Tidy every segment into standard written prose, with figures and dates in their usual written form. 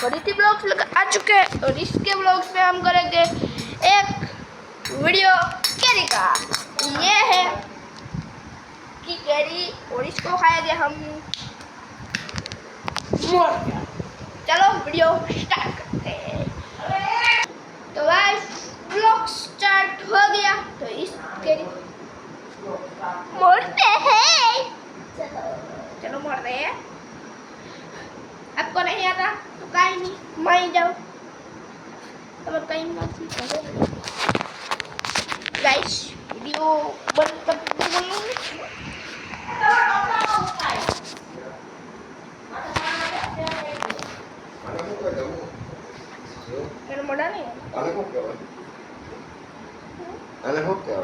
फरीथी blogs आ चुके हैं और इसके ब्लॉग्स में हम करेंगे एक वीडियो कैरी का। ये है कि कैरी और इसको खाएंगे हम। चलो वीडियो स्टार्ट करते हैं। तो गाइस ब्लॉग स्टार्ट हो गया। तो इस कैरी मोड़ते हैं। चलो मोड़ रहे हैं। आपको नहीं आता तो कहीं नहीं, मैं जाओ तो कहीं मत करो। गाइस वीडियो बंद कर दो। मेरा मोड़ा नहीं है। Ana kok ya? Ana kok ya?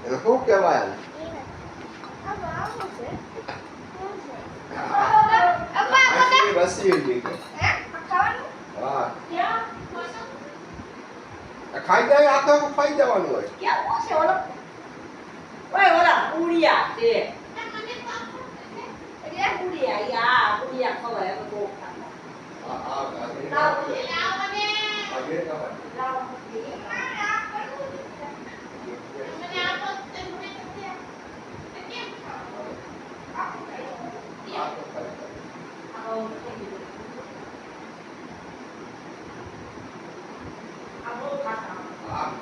Ana kok ya bayan? Apa? Masih gitu. Ah. ખાઈ જાય આ તો ખાઈ જવાનું હોય. કેવું છે ઓલો? ઓય ઓલા ઉડિયા છે. એટલે ઉડિયા યા ઉડિયા ખવાય અમે બહુ ખાતા. લાવ મને. આગે કાવા. લાવ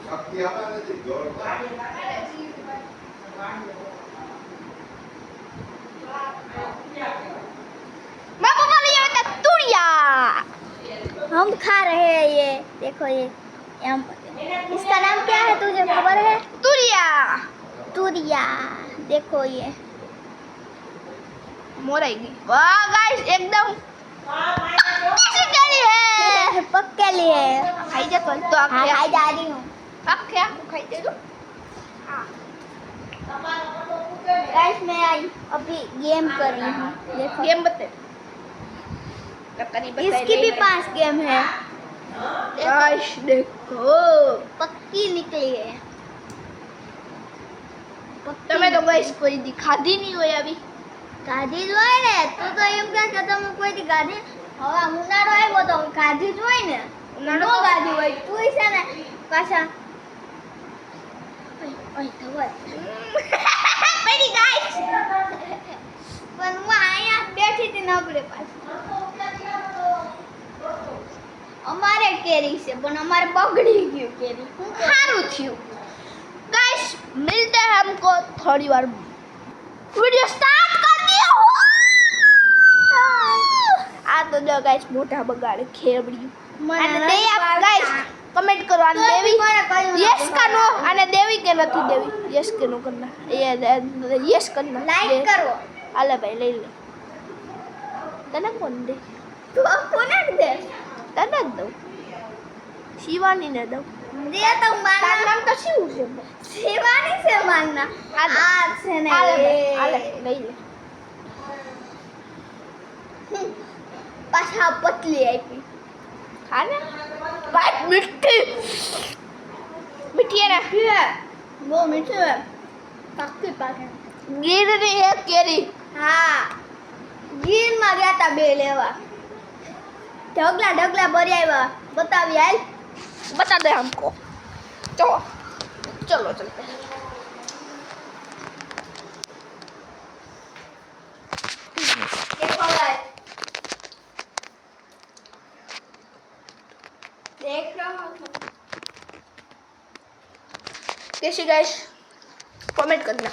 શક્તિ આવે ને જોર बाबू को लिए बेटा तुड़िया। हम खा रहे हैं ये। देखो ये इसका नाम क्या है तुझे खबर है? तुड़िया। तुड़िया देखो ये मोरेगी। वाह गाइस एकदम कैसी कैरी है। पक्के लिए खाई जा तो खाई जा रही हूँ। अब क्या खाई दे दो। गाइस मैं आई अभी गेम कर रही हूँ। देखो गेम बता। इसकी भी 5 गेम है। गाइस देखो पक्की निकली है। તમે તો ગાઈસ કોઈ દી ખાધી નહીં હોય આવી. ખાધી જ હોય ને. તું તો એમ કહે કે તમે કોઈ દી ખાધી. હવે ઉનાળો આવ્યો તો ખાધી જ હોય ને. ઉનાળો ખાધી હોય તું છે ને પાછા ઓય ધવલ પડી ગાઈસ. પણ હું અહીંયા બેઠી હતી નબળે પાછી. અમારે કેરી છે પણ અમારે બગડી ગયું કેરી. સારું થયું. गाइस मिलते हैं हमको थोड़ी बार। वीडियो स्टार्ट कर दिया हो। आ तो जो गाइस मोटा बगाड़े खेबड़ी અને દે આપ ગાइस કમેન્ટ કરો અને દેવી યસ का नो અને દેવી કે નથી દેવી યસ કે नो करना ये यस करना लाइक करो। आले भाई ले ले तने कौन दे तू कोने दे तने दो शिवानी ने दो दे तो माना नाम तो शिव છે शिवानी से मानना आ से ने आले ले ले पाछा पतली आई खाने बात मीठी मीठी है ना वो मीठी है पक्की पाके गिर रही है केरी। हाँ गिर में गया था बे लेवा ढगला ढगला भरी आया बतावी आल बता दे हमको। चलो चलो चलते हैं। देखो गाइस देख रहा हूँ कैसी गाइस कमेंट करना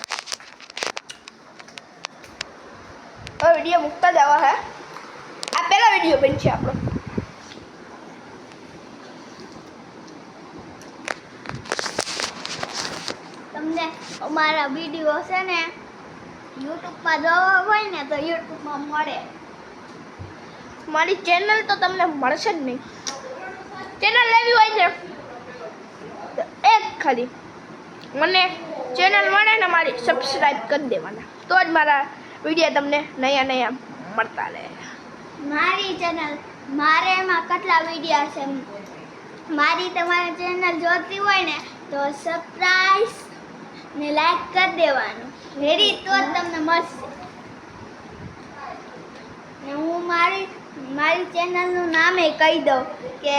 और वीडियो मुकता जावा है। आ पहला वीडियो बन छे आपनो। તમને અમારા વિડિયો છે ને YouTube માં જોવા હોય ને તો YouTube માં મળે. મારી ચેનલ તો તમને મળશે જ નહીં. ચેનલ લેવી હોય ને તો એક ખાલી મને ચેનલ મળે ને મારી સબસ્ક્રાઇબ કરી દેવાના તો જ મારા વિડિયો તમને નયા નયા મળતા રહે. મારી ચેનલ મારે એમાં કેટલા વિડિયો છે. મારી તમારી ચેનલ જોતી હોય ને તો સબસ્ક્રાઇબ ને લાઈક કરી દેવાનું રેડી તો જ તમને મળશે. ને હું મારી મારી ચેનલનું નામે કહી દઉં કે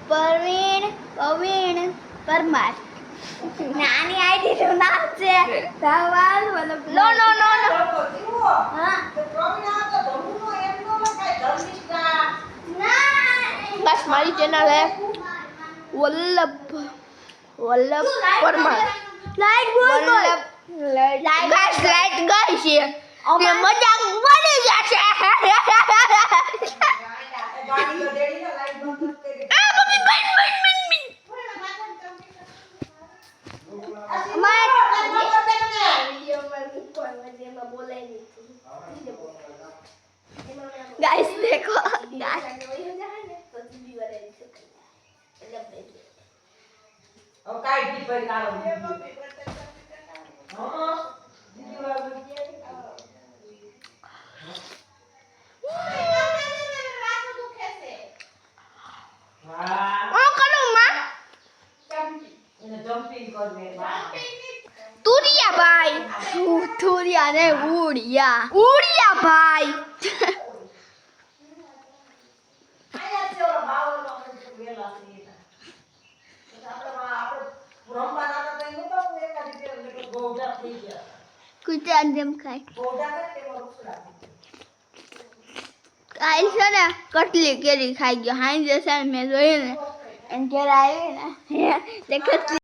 પ્રવીણ પરમાર. નાની આઈડીનું નામ છે ધવલ મતલબ નો નો નો નો. હા બસ મારી ચેનલ હે વલ્લભ પરમાર. લાઈટ બોલ ગાઈસ લાઈટ ગઈ છે કે મજાક બની જશે. गाइस देखो अब काई दी पर गालो तुरिया भाई तुरिया ने उड़िया उड़िया भाई. कुछ अंजम खाए કાલ છે ને કટલી કેરી ખાઈ ગયો. હાઈ જશે મેં જોયું ને એમ ઘેર આવી ને તે કટલી